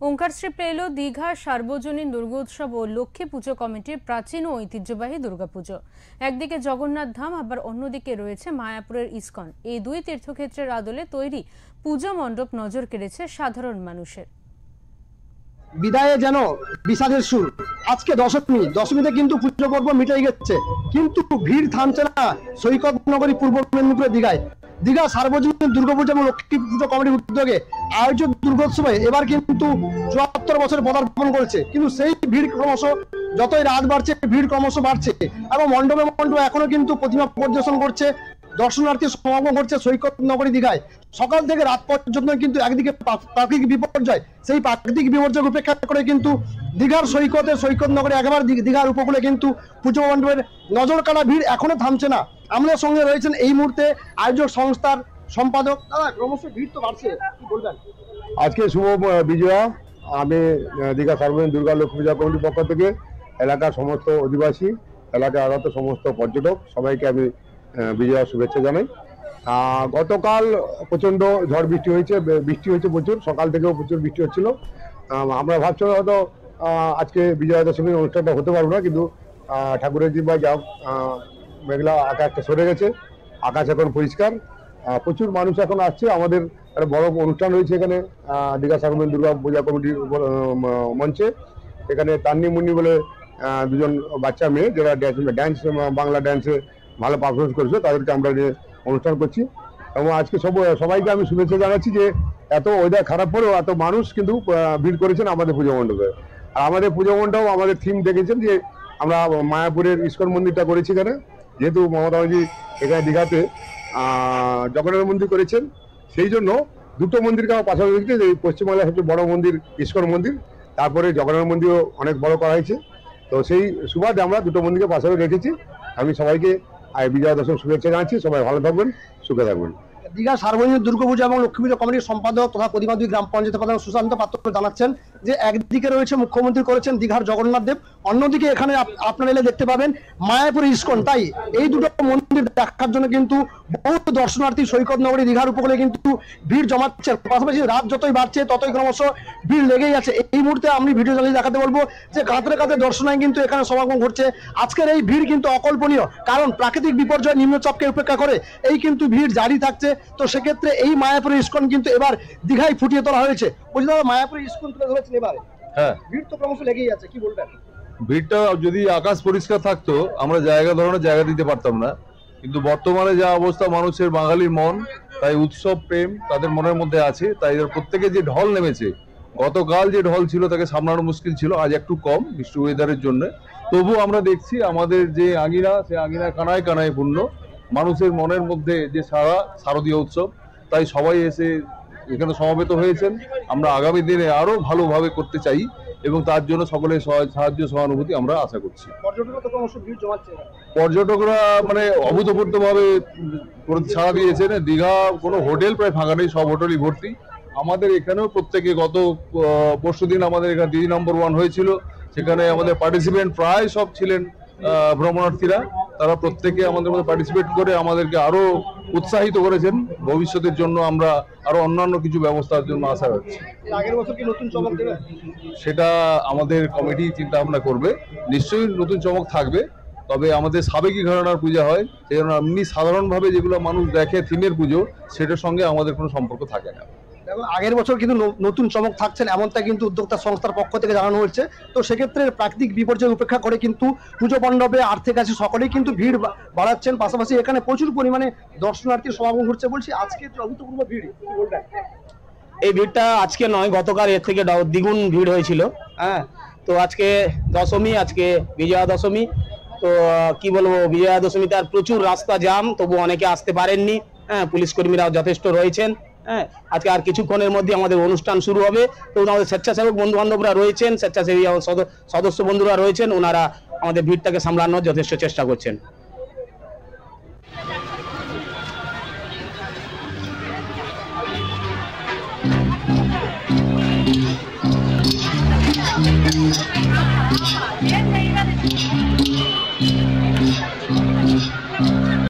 ওঙ্কারশ্রী পেল দীঘা সার্বজনীন দুর্গোৎসব ও লক্ষ্মী পুজো কমিটির প্রাচীন ও ঐতিহ্যবাহী দুর্গাপুজো। একদিকে জগন্নাথ ধাম, আবার অন্যদিকে রয়েছে মায়াপুরের ইস্কন। এই দুই তীর্থক্ষেত্রের আদলে তৈরি পুজো মণ্ডপ নজর কেড়েছে সাধারণ মানুষের। বিদায়ে যেন বিষাদের সুর। আজকে দশমীতে কিন্তু পুজো পর্ব মিটে গেছে, কিন্তু ভিড় থামছে না সৈকত নগরী পূর্ব মেদিনীপুরের দীঘায়। দীঘা সার্বজনীন দুর্গাপূজা এবং লক্ষ্মী পুজো কমিটির উদ্যোগে আয়োজিত দুর্গোৎসবে এবার কিন্তু ৭৪ বছর পদার্পণ করেছে, কিন্তু সেই ভিড় ক্রমশ যতই রাত বাড়ছে ভিড় ক্রমশ বাড়ছে এবং মণ্ডপে এখনো কিন্তু প্রতিমা পরিদর্শন করছে, দর্শনার্থী সমাগম করছে সৈকত নগরী দীঘায়। সকাল থেকে রাত পর্যন্ত কিন্তু একদিকে প্রাকৃতিক বিপর্যয়, সেই প্রাকৃতিক বিপর্যয় উপেক্ষা করে কিন্তু দীঘার সৈকত নগরী একেবারে দীঘার উপকূলে কিন্তু পুজো মণ্ডপের নজর কাড়া ভিড় এখনো থামছে না। আমাদের সঙ্গে রয়েছেন এই মুহূর্তে আয়োজক সংস্থার সম্পাদক। দাদা, ক্রমশ ভিড় তো বাড়ছে, কি বলবেন? আজকে শুভ বিজয়া। আমি দীঘা সার্বজনীন দুর্গা লক্ষ্মী পূজা কমিটির পক্ষ থেকে এলাকার সমস্ত অধিবাসী, এলাকায় আগত সমস্ত পর্যটক সবাইকে আমি বিজয়া শুভেচ্ছা জানাই। গতকাল প্রচন্ড ঝড় বৃষ্টি হয়েছে প্রচুর, সকাল থেকেও প্রচুর বৃষ্টি হচ্ছিল। আমরা ভাবছিলাম হয়তো আজকে বিজয়া দশমীর অনুষ্ঠানটা হতে পারবো না, কিন্তু ঠাকুরের কৃপায় যা মেঘলা আকাশটা সরে গেছে, আকাশ এখন পরিষ্কার, প্রচুর মানুষ এখন আসছে। আমাদের একটা বড় অনুষ্ঠান হয়েছে এখানে দীঘা সার্বজনীন দুর্গা পূজা কমিটির মঞ্চে। এখানে তান্নি মুন্নি বলে দুজন বাচ্চা মেয়ে যারা ড্যান্স বাংলা ড্যান্সে ভালো পারফরমেন্স করেছে, তাদেরকে আমরা যে অনুষ্ঠান করছি। এবং আজকে সবাইকে আমি শুভেচ্ছা জানাচ্ছি যে এত ওয়েদার খারাপ পরেও এত মানুষ কিন্তু ভিড় করেছেন আমাদের পুজো মণ্ডপে। আর আমাদের পুজো মণ্ডপ আমাদের থিম দেখেছেন যে আমরা মায়াপুরের ইস্কন মন্দিরটা করেছি এখানে, যেহেতু মমতা ব্যানার্জি এখানে দীঘাতে জগন্নাথ মন্দির করেছেন, সেই জন্য দুটো মন্দিরকে আমার পাশাপাশি রেখেছে। যে পশ্চিমবাংলার সবচেয়ে বড় মন্দির ইস্কন মন্দির, তারপরে জগন্নাথ মন্দিরও অনেক বড় করা হয়েছে। তো সেই সুবাদে আমরা দুটো মন্দিরকে পাশাপাশি রেখেছি। আমি সবাইকে বিজয়া দশমী শুভেচ্ছা জানাচ্ছি। সবাই ভালো থাকবেন, সুখে থাকবেন। দীঘা সার্বজনীন দুর্গাপূজা এবং লক্ষ্মী পুজো কমিটির সম্পাদক তথা প্রতিবাদী গ্রাম পঞ্চায়েত প্রধান সুশান্ত পাত্র জানাচ্ছেন যে একদিকে রয়েছে মুখ্যমন্ত্রী করেছেন দীঘার জগন্নাথ দেব, অন্যদিকে এখানে আপনারা এলে দেখতে পাবেন মায়াপুর ইস্কন। তাই এই দুটো মন্দির দেখার জন্য কিন্তু বহু দর্শনার্থী সৈকত নগরী দীঘার উপকূলে কিন্তু ভিড় জমাচ্ছে। পাশাপাশি রাত যতই বাড়ছে ততই ক্রমশ ভিড় লেগেই আছে। এই মুহূর্তে আমি ভিডিও চালিয়ে দেখাতে বলবো যে কাঁতরে কাঁতরে দর্শনায় কিন্তু এখানে সমাগম ঘটছে। আজকের এই ভিড় কিন্তু অকল্পনীয়, কারণ প্রাকৃতিক বিপর্যয় নিম্নচাপকে উপেক্ষা করে এই কিন্তু ভিড় জারি থাকছে। তো সেক্ষেত্রে এই মায়াপুরের ইস্কন কিন্তু এবার দীঘায় ফুটিয়ে তোলা হয়েছে। বলছি দাদা, মায়াপুরের ইস্কন তুলে ধরেছেন এবারে, হ্যাঁ, ভিড় তো ক্রমশ লেগেই আছে, কি বলবেন? ভিড়টা যদি আকাশ পরিষ্কার থাকতো আমরা জায়গা দিতে পারতাম না, কিন্তু বর্তমানে যা অবস্থা মানুষের, বাঙালির মন, তাই উৎসব প্রেম তাদের মনের মধ্যে আছে, তাই প্রত্যেকে যে ঢল নেমেছে, গতকাল যে ঢল ছিল তাকে সামলানো মুশকিল ছিল, আজ একটু কম বৃষ্টি ওয়েদারের জন্য। তবু আমরা দেখছি আমাদের যে আঙিনা, সে আঙিনা কানায় কানায় পূর্ণ, মানুষের মনের মধ্যে যে শারদীয় উৎসব, তাই সবাই এসে এখানে সমবেত হয়েছেন। আমরা আগামী দিনে আরো ভালোভাবে করতে চাই এবং তার জন্য সকলের সাহায্য সহানুভূতি আমরা আশা করছি। পর্যটকরা মানে অভূতপূর্বভাবে সাড়া দিয়েছেন। দীঘা কোনো হোটেল প্রায় ফাঁকা নেই, সব হোটেলই ভর্তি। আমাদের এখানেও প্রত্যেকে গত পরশুদিন আমাদের এখানে দিদি নম্বর 1 হয়েছিল, সেখানে আমাদের পার্টিসিপেন্ট প্রায় সব ছিলেন ভ্রমণার্থীরা। তারা প্রত্যেকে আমাদের মধ্যে পার্টিসিপেট করে আমাদেরকে আরো উৎসাহিত করেছেন। ভবিষ্যতের জন্য আমরা আরো অন্যান্য কিছু ব্যবস্থার জন্য আশা রাখছি। সেটা আমাদের কমিটি চিন্তা ভাবনা করবে, নিশ্চয়ই নতুন চমক থাকবে। তবে আমাদের সাবেকি ঘরানার পূজা হয়, সেই জন্য এমনি সাধারণভাবে যেগুলো মানুষ দেখে থিমের পুজো, সেটার সঙ্গে আমাদের কোনো সম্পর্ক থাকে না। আগের বছর কিন্তু নতুন চমক থাকছেন এমনটা কিন্তু উদ্যোক্তা সংস্থার পক্ষ থেকে জানানো হয়েছে। তো সেক্ষেত্রে প্রাকৃতিক বিপর্যয় উপেক্ষা করে কিন্তু পুজো মণ্ডপে আর্থে কাছে সকলেই কিন্তু ভিড় বাড়াচ্ছেন। পাশাপাশি এখানে প্রচুর পরিমাণে দর্শনার্থীর সমাগম ঘটছে। বলছি আজকে অভূতপূর্ব ভিড়, কি বলবেন? এই ভিড়টা আজকে নয়, গতকাল এর থেকে দ্বিগুণ ভিড় হয়েছিল। হ্যাঁ, তো আজকে দশমী, আজকে বিজয়া দশমী। তো কি বলবো, বিজয়া দশমীতে আর প্রচুর রাস্তা জাম, তবু অনেকে আসতে পারেননি। হ্যাঁ, পুলিশ কর্মীরাও যথেষ্ট রয়েছেন। হ্যাঁ, আজকে আর কিছুক্ষণের মধ্যে আমাদের অনুষ্ঠান শুরু হবে। তো আমাদের স্বেচ্ছাসেবক বন্ধু বান্ধবরা রয়েছেন, স্বেচ্ছাসেবী সদস্য বন্ধুরা রয়েছেন, ওনারা আমাদের ভিড়টাকে সামলানোর যথেষ্ট চেষ্টা করছেন।